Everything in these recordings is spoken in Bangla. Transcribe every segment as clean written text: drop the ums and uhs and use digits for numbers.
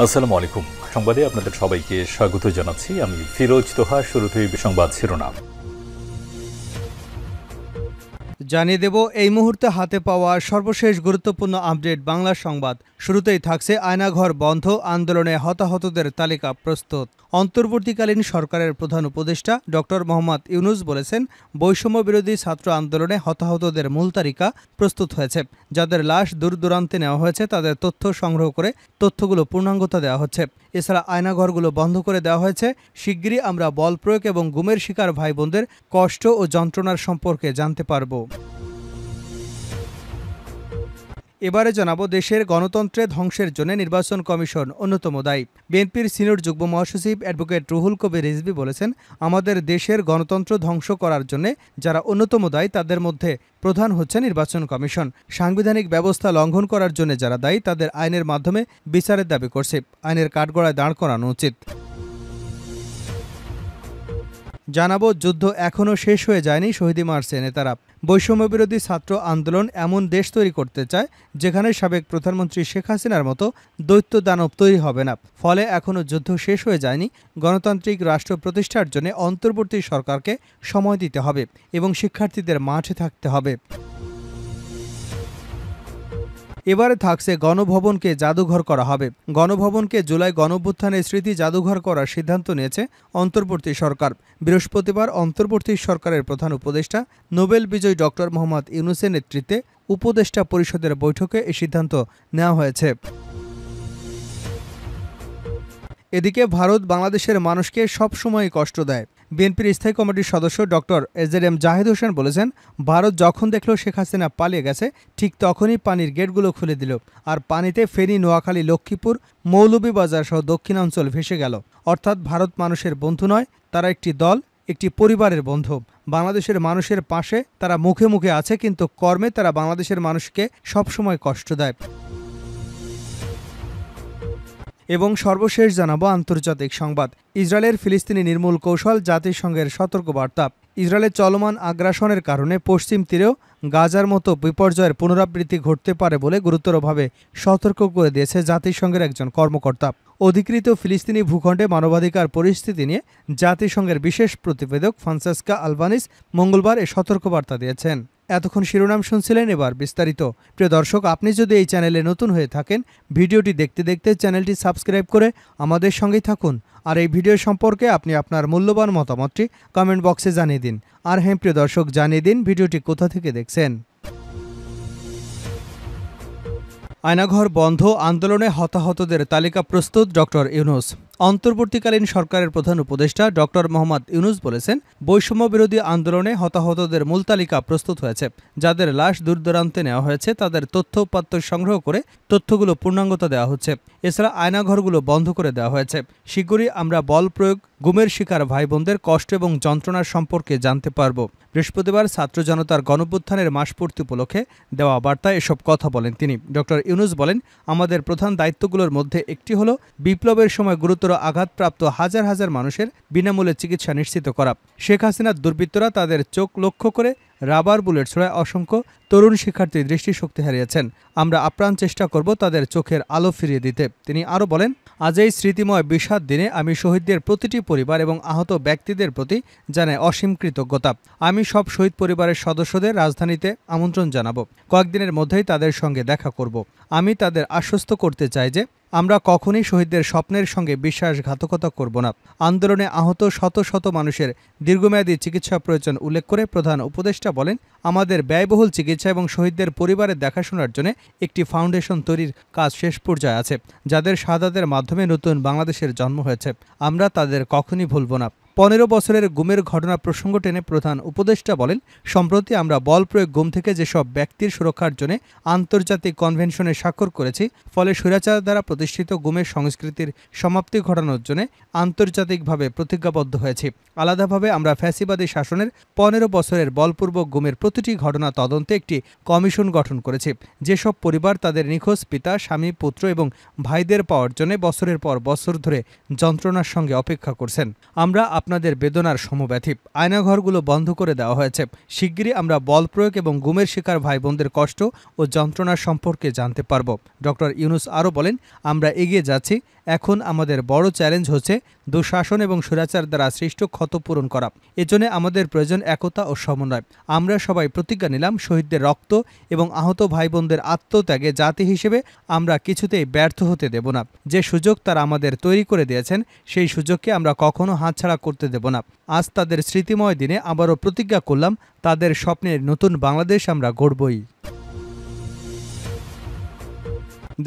আসসালামু আলাইকুম। সংবাদে আপনাদের সবাইকে স্বাগত জানাচ্ছি। আমি ফিরোজ তোহা। শুরুতেই সংবাদ শিরোনাম জানিয়ে দেব এই মুহূর্তে হাতে পাওয়া সর্বশেষ গুরুত্বপূর্ণ আপডেট বাংলা সংবাদ। শুরুতেই থাকছে আয়নাঘর বন্ধ আন্দোলনে হতাহতদের তালিকা প্রস্তুত। অন্তর্বর্তীকালীন সরকারের প্রধান উপদেষ্টা ডক্টর মোহাম্মদ ইউনুস বলেছেন, বৈষম্য বিরোধী ছাত্র আন্দোলনে হতাহতদের মূল তালিকা প্রস্তুত হয়েছে। যাদের লাশ দূর দূরান্তে নেওয়া হয়েছে তাদের তথ্য সংগ্রহ করে তথ্যগুলো পূর্ণাঙ্গতা দেওয়া হচ্ছে। এছাড়া আয়নাঘরগুলো বন্ধ করে দেওয়া হয়েছে। শিগগিরই আমরা বল প্রয়োগ এবং গুমের শিকার ভাই বোনদের কষ্ট ও যন্ত্রণার সম্পর্কে জানতে পারব। এবারে জানাবো, দেশের গণতন্ত্রে ধ্বংসের জন্য নির্বাচন কমিশন অন্যতম দায়ী। বিএনপির সিনিয়র যুগ্ম মহাসচিব অ্যাডভোকেট রুহুল কবির রিজভী বলেছেন, আমাদের দেশের গণতন্ত্র ধ্বংস করার জন্য যারা অন্যতম দায়ী তাদের মধ্যে প্রধান হচ্ছে নির্বাচন কমিশন। সাংবিধানিক ব্যবস্থা লঙ্ঘন করার জন্য যারা দায়ী তাদের আইনের মাধ্যমে বিচারের দাবি করছে। আইনের কাঠগড়ায় দাঁড় করানো উচিত। জানাবো, যুদ্ধ এখনও শেষ হয়ে যায়নি, শহীদি মারছে নেতারা। বৈষম্য বিরোধী ছাত্র আন্দোলন এমন দেশ তৈরি করতে চায় যেখানে সাবেক প্রধানমন্ত্রী শেখ হাসিনার মতো দৈত্য দানব তৈরি হবে না। ফলে এখনও যুদ্ধ শেষ হয়ে যায়নি। গণতান্ত্রিক রাষ্ট্র প্রতিষ্ঠার জন্য অন্তর্বর্তী সরকারকে সময় দিতে হবে এবং শিক্ষার্থীদের মাঠে থাকতে হবে। এবারে থাকছে, গণভবনকে জাদুঘর করা হবে। গণভবনকে জুলাই গণঅভ্যুত্থানের স্মৃতি জাদুঘর করার সিদ্ধান্ত নিয়েছে অন্তর্বর্তী সরকার। বৃহস্পতিবার অন্তর্বর্তী সরকারের প্রধান উপদেষ্টা নোবেল বিজয়ী ডক্টর মোহাম্মদ ইউনুসের নেতৃত্বে উপদেষ্টা পরিষদের বৈঠকে এই সিদ্ধান্ত নেওয়া হয়েছে। এদিকে ভারত বাংলাদেশের মানুষকে সবসময় কষ্ট দেয়। বিএনপির স্থায়ী কমিটির সদস্য ডক্টর এজেএম জাহিদ হোসেন বলেছেন, ভারত যখন দেখল শেখ হাসিনা পালিয়ে গেছে ঠিক তখনই পানির গেটগুলো খুলে দিল, আর পানিতে ফেনী, নোয়াখালী, লক্ষ্মীপুর, মৌলভীবাজার সহ দক্ষিণাঞ্চল ভেসে গেল। অর্থাৎ ভারত মানুষের বন্ধু নয়, তারা একটি দল, একটি পরিবারের বন্ধু। বাংলাদেশের মানুষের পাশে তারা মুখে মুখে আছে, কিন্তু কর্মে তারা বাংলাদেশের মানুষকে সবসময় কষ্ট দেয়। এবং সর্বশেষ জানাবো আন্তর্জাতিক সংবাদ। ইসরায়েলের ফিলিস্তিনি নির্মূল কৌশল, জাতিসংঘের সতর্কবার্তা। ইসরায়েলের চলমান আগ্রাসনের কারণে পশ্চিম তীরেও গাজার মতো বিপর্যয়ের পুনরাবৃত্তি ঘটতে পারে বলে গুরুতরভাবে সতর্ক করে দিয়েছে জাতিসংঘের একজন কর্মকর্তা। অধিকৃত ফিলিস্তিনি ভূখণ্ডে মানবাধিকার পরিস্থিতি নিয়ে জাতিসংঘের বিশেষ প্রতিবেদক ফ্রান্সেসকা আলবানিস মঙ্গলবার এ সতর্কবার্তা দিয়েছেন। এতক্ষণ শিরোনাম শুনছিলেন, এবার বিস্তারিত। প্রিয় দর্শক, আপনি যদি এই চ্যানেলে নতুন হয়ে থাকেন, ভিডিওটি দেখতে দেখতে চ্যানেলটি সাবস্ক্রাইব করে আমাদের সঙ্গেই থাকুন। আর এই ভিডিও সম্পর্কে আপনি আপনার মূল্যবান মতামতটি কমেন্ট বক্সে জানিয়ে দিন। আর হ্যাঁ প্রিয় দর্শক, জানিয়ে দিন ভিডিওটি কোথা থেকে দেখছেন। আয়নাঘর বন্ধ আন্দোলনে হতাহতদের তালিকা প্রস্তুত ডক্টর ইউনুস। অন্তর্বর্তীকালীন সরকারের প্রধান উপদেষ্টা ডক্টর মোহাম্মদ ইউনুস বলেছেন, বৈষম্য বিরোধী আন্দোলনে হতাহতদের মূল তালিকা প্রস্তুত হয়েছে। যাদের লাশ দূর দূরান্তে নেওয়া হয়েছে তাদের তথ্য উপাত্ত সংগ্রহ করে তথ্যগুলো পূর্ণাঙ্গতা দেওয়া হচ্ছে। এছাড়া আয়নাঘরগুলো বন্ধ করে দেওয়া হয়েছে। শীঘ্রই আমরা বল প্রয়োগ, গুমের শিকার ভাই বোনদের কষ্ট এবং যন্ত্রণার সম্পর্কে জানতে পারব। বৃহস্পতিবার ছাত্র জনতার গণঅভ্যুত্থানের মাসপূর্তি উপলক্ষে দেওয়া বার্তায় এসব কথা বলেন তিনি। ডক্টর ইউনুস বলেন, আমাদের প্রধান দায়িত্বগুলোর মধ্যে একটি হলো বিপ্লবের সময় গুরুতর আঘাতপ্রাপ্ত হাজার হাজার মানুষের বিনামূল্যে চিকিৎসা নিশ্চিত করা। শেখ হাসিনার দুর্বৃত্তরা তাদের চোখ লক্ষ্য করে রাবার বুলেট ছোড়ায় অসংখ্য তরুণ শিক্ষার্থীর দৃষ্টিশক্তি হারিয়েছেন। আমরা আপ্রাণ চেষ্টা করব তাদের চোখের আলো ফিরিয়ে দিতে। তিনি আরও বলেন, আজ এই স্মৃতিময় বিষাদ দিনে আমি শহীদদের প্রতিটি পরিবার এবং আহত ব্যক্তিদের প্রতি জানাই অসীম কৃতজ্ঞতা। আমি সব শহীদ পরিবারের সদস্যদের রাজধানীতে আমন্ত্রণ জানাবো। কয়েকদিনের মধ্যেই তাদের সঙ্গে দেখা করব। আমি তাদের আশ্বস্ত করতে চাই যে আমরা কখনই শহীদদের স্বপ্নের সঙ্গে বিশ্বাসঘাতকতা করব না। আন্দোলনে আহত শত শত মানুষের দীর্ঘমেয়াদী চিকিৎসা প্রয়োজন উল্লেখ করে প্রধান উপদেষ্টা বলেন, আমাদের ব্যয়বহুল চিকিৎসা এবং শহীদদের পরিবারের দেখাশোনার জন্য একটি ফাউন্ডেশন তৈরির কাজ শেষ পর্যায়ে আছে। যাদের শাহাদাতের মাধ্যমে নতুন বাংলাদেশের জন্ম হয়েছে, আমরা তাদের কখনই ভুলব না। 15 বছরের গুমের ঘটনা প্রসঙ্গ টেনে প্রধান উপদেষ্টা বলেন, সম্প্রতি আমরা বল প্রয়োগ গুম থেকে যেসব ব্যক্তির সুরক্ষার জন্য আন্তর্জাতিক কনভেনশনে স্বাক্ষর করেছি, ফলে স্বৈরাচার দ্বারা প্রতিষ্ঠিত গুমের সংস্কৃতির সমাপ্তি ঘটানোর জন্য আন্তর্জাতিকভাবে প্রতিজ্ঞাবদ্ধ হয়েছি। আলাদাভাবে আমরা ফ্যাসিবাদী শাসনের 15 বছরের বলপূর্বক গুমের প্রতিটি ঘটনা তদন্তে একটি কমিশন গঠন করেছি। যেসব পরিবার তাদের নিখোঁজ পিতা, স্বামী, পুত্র এবং ভাইদের পাওয়ার জন্য বছরের পর বছর ধরে যন্ত্রণার সঙ্গে অপেক্ষা করছেন, আমরা আপনাদের বেদনার সমব্যথী। আয়নাঘরগুলো বন্ধ করে দেওয়া হয়েছে। শিগগিরই আমরা বল প্রয়োগ এবং গুমের শিকার ভাই বোনদের কষ্ট ও যন্ত্রণার সম্পর্কে জানতে পারব। ডক্টর ইউনূস আরও বলেন, আমরা এগিয়ে যাচ্ছি। এখন আমাদের বড় চ্যালেঞ্জ হচ্ছে দুঃশাসন এবং স্বৈরাচার দ্বারা সৃষ্ট ক্ষত পূরণ করা। এজন্য আমাদের প্রয়োজন একতা ও সমন্বয়। আমরা সবাই প্রতিজ্ঞা নিলাম, শহীদদের রক্ত এবং আহত ভাই বোনদের আত্মত্যাগে জাতি হিসেবে আমরা কিছুতেই ব্যর্থ হতে দেব না। যে সুযোগ তারা আমাদের তৈরি করে দিয়েছেন, সেই সুযোগকে আমরা কখনো হাতছাড়া করতে দেব না। আজ তাদের স্মৃতিময় দিনে আবারও প্রতিজ্ঞা করলাম, তাদের স্বপ্নের নতুন বাংলাদেশ আমরা গড়বই।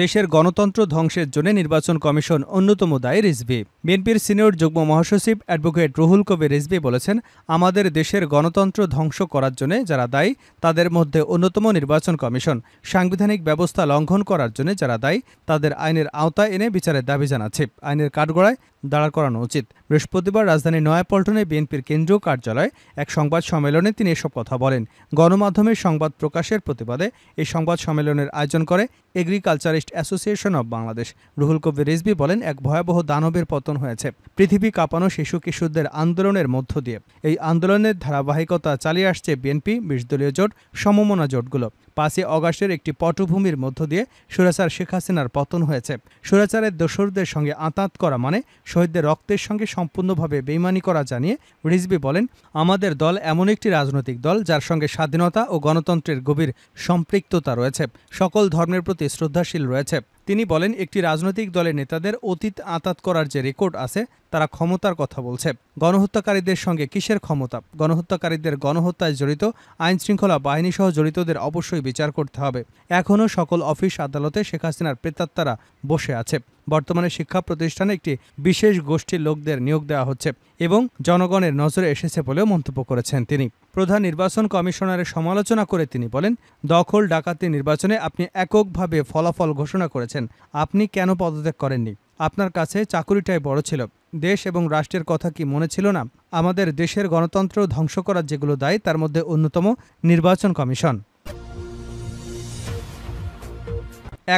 দেশের গণতন্ত্র ধ্বংসের জন্য নির্বাচন কমিশন অন্যতম দায়ী রিজভী। বিএনপির সিনিয়র যুগ্ম মহাসচিব অ্যাডভোকেট রুহুল কবির রিজভী বলেছেন, আমাদের দেশের গণতন্ত্র ধ্বংস করার জন্য যারা দায়ী তাদের মধ্যে অন্যতম নির্বাচন কমিশন। সাংবিধানিক ব্যবস্থা লঙ্ঘন করার জন্য যারা দায়ী তাদের আইনের আওতায় এনে বিচারের দাবি জানাচ্ছে। আইনের কাঠগড়ায় দাঁড় করানো উচিত। বৃহস্পতিবার রাজধানীর নয়াপল্টনে বিএনপির কেন্দ্রীয় কার্যালয়ে এক সংবাদ সম্মেলনে তিনি এসব কথা বলেন। গণমাধ্যমের সংবাদ প্রকাশের প্রতিবাদে এই সংবাদ সম্মেলনের আয়োজন করে agriculturist association of Bangladesh. Ruhul Kabir Rizvi বলেন, এক ভয়াবহ দানবের পতন হয়েছে পৃথিবী কাঁপানো শিশু কিশোরদের আন্দোলনের মধ্য দিয়ে। এই আন্দোলনের ধারাবাহিকতা চালিয়ে আসছে বিএনপি, ২০ দলীয় জোট, সমমনা জোটগুলো। ৫ই অগাস্টের একটি পটভূমির মধ্য দিয়ে স্বৈরাচার শেখ হাসিনার পতন হয়েছে। স্বৈরাচারের দোসরদের সঙ্গে আঁতাত করা মানে শহীদদের রক্তের সঙ্গে সম্পূর্ণভাবে বেইমানি করা জানিয়ে রিজভী বলেন, আমাদের দল এমন একটি রাজনৈতিক দল যার সঙ্গে স্বাধীনতা ও গণতন্ত্রের গভীর সম্পৃক্ততা রয়েছে, সকল ধর্মের প্রতি শ্রদ্ধাশীল রয়েছে। তিনি বলেন, একটি রাজনৈতিক দলের নেতাদের অতীত আঁতাত করার যে রেকর্ড আছে তারা ক্ষমতার কথা বলছে। গণহত্যাকারীদের সঙ্গে কিসের ক্ষমতা? গণহত্যাকারীদের গণহত্যায় জড়িত আইনশৃঙ্খলা বাহিনীসহ জড়িতদের অবশ্যই বিচার করতে হবে। এখনও সকল অফিস আদালতে শেখ হাসিনার প্রেতাত্মারা বসে আছে। বর্তমানে শিক্ষা প্রতিষ্ঠানে একটি বিশেষ গোষ্ঠীর লোকদের নিয়োগ দেওয়া হচ্ছে এবং জনগণের নজরে এসেছে বলেও মন্তব্য করেছেন তিনি। প্রধান নির্বাচন কমিশনারের সমালোচনা করে তিনি বলেন, দখল ডাকাতি নির্বাচনে আপনি এককভাবে ফলাফল ঘোষণা করেছেন। আপনি কেন পদত্যাগ করেননি? আপনার কাছে চাকুরিটাই বড় ছিল। দেশ এবং রাষ্ট্রের কথা কি মনে ছিল না? আমাদের দেশের গণতন্ত্র ধ্বংস করার যেগুলো দায় তার মধ্যে অন্যতম নির্বাচন কমিশন।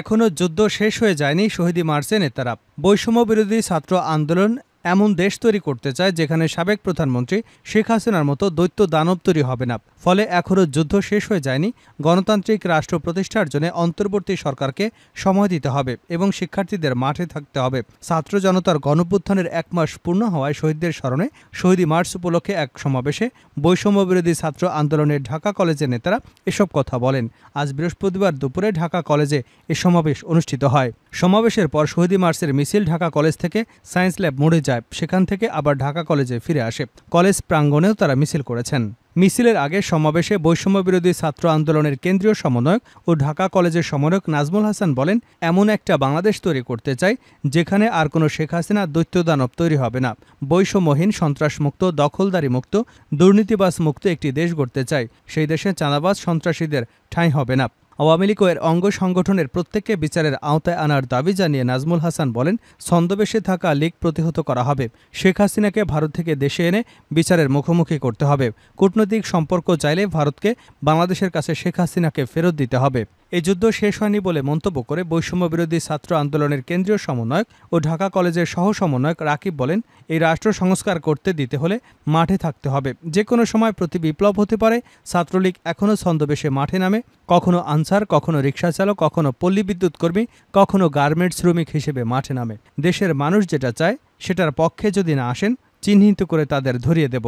এখনও যুদ্ধ শেষ হয়ে যায়নি, শহীদ মার্চে নেতারা। বৈষম্য বিরোধী ছাত্র আন্দোলন এমন দেশ তৈরি করতে চায় যেখানে সাবেক প্রধানমন্ত্রী শেখ হাসিনার মতো দৈত্য দানব তৈরি হবে না। ফলে এখনও যুদ্ধ শেষ হয়ে যায়নি। গণতান্ত্রিক রাষ্ট্র প্রতিষ্ঠার জন্য অন্তর্বর্তী সরকারকে সময় দিতে হবে এবং শিক্ষার্থীদের মাঠে থাকতে হবে। ছাত্র জনতার গণঅভ্যুত্থানের ১ মাস পূর্ণ হওয়ায় শহীদদের স্মরণে শহীদ মার্চ উপলক্ষে এক সমাবেশে বৈষম্য বিরোধী ছাত্র আন্দোলনের ঢাকা কলেজের নেতারা এসব কথা বলেন। আজ বৃহস্পতিবার দুপুরে ঢাকা কলেজে এ সমাবেশ অনুষ্ঠিত হয়। সমাবেশের পর শহীদ মার্চের মিছিল ঢাকা কলেজ থেকে সায়েন্স ল্যাব মোড়ে যায়, সেখান থেকে আবার ঢাকা কলেজে ফিরে আসে। কলেজ প্রাঙ্গণেও তারা মিছিল করেছেন। মিছিলের আগে সমাবেশে বৈষম্য বিরোধী ছাত্র আন্দোলনের কেন্দ্রীয় সমন্বয়ক ও ঢাকা কলেজের সমন্বয়ক নাজমুল হাসান বলেন, এমন একটা বাংলাদেশ তৈরি করতে চাই যেখানে আর কোনো শেখ হাসিনা দৈত্যদানব তৈরি হবে না। বৈষম্যহীন, সন্ত্রাসমুক্ত, দখলদারি মুক্ত, দুর্নীতিবাজ মুক্ত একটি দেশ গড়তে চাই। সেই দেশে চাঁদাবাজ সন্ত্রাসীদের ঠাঁই হবে না। আওয়ামী লীগ ও এর অঙ্গ সংগঠনের প্রত্যেককে বিচারের আওতায় আনার দাবি জানিয়ে নাজমুল হাসান বলেন, ছন্দবেশে থাকা লীগ প্রতিহত করা হবে। শেখ হাসিনাকে ভারত থেকে দেশে এনে বিচারের মুখোমুখি করতে হবে। কূটনৈতিক সম্পর্ক চাইলে ভারতকে বাংলাদেশের কাছে শেখ হাসিনাকে ফেরত দিতে হবে। এই যুদ্ধ শেষ হয়নি বলে মন্তব্য করে বৈষম্য বিরোধী ছাত্র আন্দোলনের কেন্দ্রীয় সমন্বয়ক ও ঢাকা কলেজের সহ সমন্বয়ক রাকিব বলেন, এই রাষ্ট্র সংস্কার করতে দিতে হলে মাঠে থাকতে হবে। যে কোনো সময় প্রতি বিপ্লব হতে পারে। ছাত্রলীগ এখনও ছন্দবেশে মাঠে নামে, কখনো আনসার, কখনো রিকশা চালক, কখনো পল্লী বিদ্যুৎ কর্মী, কখনো গার্মেন্টস শ্রমিক হিসেবে মাঠে নামে। দেশের মানুষ যেটা চায় সেটার পক্ষে যদি না আসেন, চিহ্নিত করে তাদের ধরিয়ে দেব।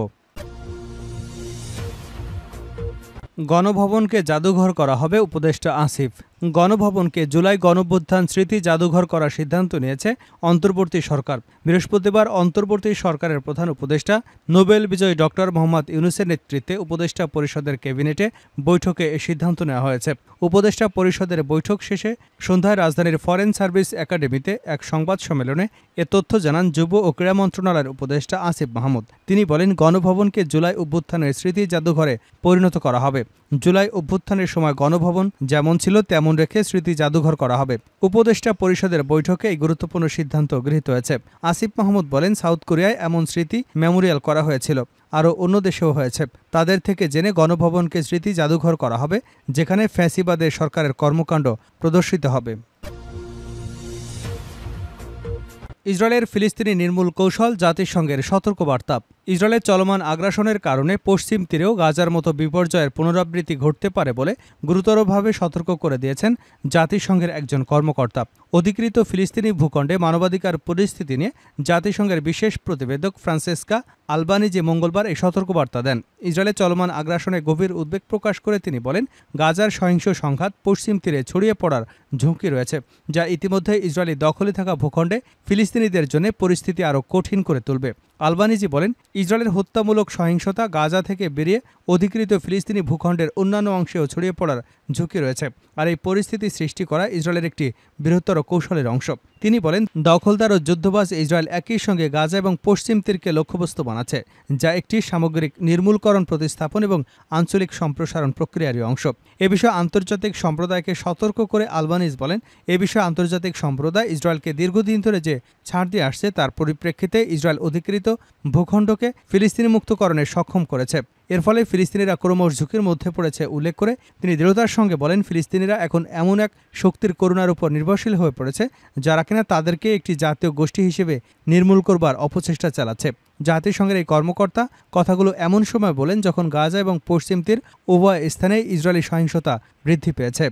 গণভবনকে জাদুঘর করা হবে, উপদেষ্টা আসিফ। গণভবনকে জুলাই গণঅভ্যুত্থান স্মৃতি জাদুঘর করার সিদ্ধান্ত নিয়েছে অন্তর্বর্তী সরকার। বৃহস্পতিবার অন্তর্বর্তী সরকারের প্রধান উপদেষ্টা নোবেল বিজয়ী ডক্টর মোহাম্মদ ইউনূসের নেতৃত্বে উপদেষ্টা পরিষদের ক্যাবিনেটে বৈঠকে এ সিদ্ধান্ত নেওয়া হয়েছে। উপদেষ্টা পরিষদের বৈঠক শেষে সন্ধ্যায় রাজধানীর ফরেন সার্ভিস একাডেমিতে এক সংবাদ সম্মেলনে এ তথ্য জানান যুব ও ক্রীড়া মন্ত্রণালয়ের উপদেষ্টা আসিফ মাহমুদ। তিনি বলেন, গণভবনকে জুলাই অভ্যুত্থানের স্মৃতি জাদুঘরে পরিণত করা হবে। জুলাই অভ্যুত্থানের সময় গণভবন যেমন ছিল তেমন রেখে স্মৃতি জাদুঘর করা হবে। উপদেষ্টা পরিষদের বৈঠকে এই গুরুত্বপূর্ণ সিদ্ধান্ত গৃহীত হয়েছে। আসিফ মাহমুদ বলেন, সাউথ কোরিয়ায় এমন স্মৃতি মেমোরিয়াল করা হয়েছিল, আরও অন্য দেশেও হয়েছে। তাদের থেকে জেনে গণভবনকে স্মৃতি জাদুঘর করা হবে, যেখানে ফ্যাসিবাদের সরকারের কর্মকাণ্ড প্রদর্শিত হবে। ইসরায়েলের ফিলিস্তিনি নির্মূল কৌশল জাতিসংঘের সতর্কবার্তা। ইসরায়েলের চলমান আগ্রাসনের কারণে পশ্চিম তীরেও গাজার মতো বিপর্যয়ের পুনরাবৃত্তি ঘটতে পারে বলে গুরুতরভাবে সতর্ক করে দিয়েছেন জাতিসংঘের একজন কর্মকর্তা। অধিকৃত ফিলিস্তিনি ভূখণ্ডে মানবাধিকার পরিস্থিতি নিয়ে জাতিসংঘের বিশেষ প্রতিবেদক ফ্রান্সেসকা আলবানিজি মঙ্গলবার এই সতর্কবার্তা দেন। ইসরায়েলের চলমান আগ্রাসনে গভীর উদ্বেগ প্রকাশ করে তিনি বলেন, গাজার সহিংস সংঘাত পশ্চিম তীরে ছড়িয়ে পড়ার ঝুঁকি রয়েছে, যা ইতিমধ্যে ইসরায়েলি দখলে থাকা ভূখণ্ডে ফিলিস্তিনিদের জন্য পরিস্থিতি আরও কঠিন করে তুলবে। আলবানিজি বলেন, ইসরায়েলের হত্যামূলক সহিংসতা গাজা থেকে বেরিয়ে অধিকৃত ফিলিস্তিনি ভূখণ্ডের অন্যান্য অংশেও ছড়িয়ে পড়ার ঝুঁকি রয়েছে, আর এই পরিস্থিতি সৃষ্টি করা ইসরায়েলের একটি বৃহত্তর কৌশলের অংশ। তিনি বলেন, দখলদার ও যুদ্ধবাজ ইসরায়েল একই সঙ্গে গাজা এবং পশ্চিম তীরকে লক্ষ্যবস্তু বানাচ্ছে, যা একটি সামগ্রিক নির্মূলকরণ প্রতিস্থাপন এবং আঞ্চলিক সম্প্রসারণ প্রক্রিয়ারই অংশ। এ বিষয়ে আন্তর্জাতিক সম্প্রদায়কে সতর্ক করে আলবানিজ বলেন, এ বিষয়ে আন্তর্জাতিক সম্প্রদায় ইসরায়েলকে দীর্ঘদিন ধরে যে ছাড় দিয়ে আসছে তার পরিপ্রেক্ষিতে ইসরায়েল অধিকৃত ভূখণ্ডকে ফিলিস্তিনি মুক্তকরণে সক্ষম করেছে। এর ফলে ফিলিস্তিনিরা ক্রমশ ঝুঁকির মধ্যে পড়েছে উল্লেখ করে তিনি দৃঢ়তার সঙ্গে বলেন, ফিলিস্তিনিরা এখন এমন এক শক্তির করুণার উপর নির্ভরশীল হয়ে পড়েছে যারা কিনা তাদেরকে একটি জাতীয় গোষ্ঠী হিসেবে নির্মূল করবার অপচেষ্টা চালাচ্ছে। জাতিসংঘের এই কর্মকর্তা কথাগুলো এমন সময় বলেন যখন গাজা এবং পশ্চিম তীর উভয় স্থানেই ইসরায়েলি সহিংসতা বৃদ্ধি পেয়েছে।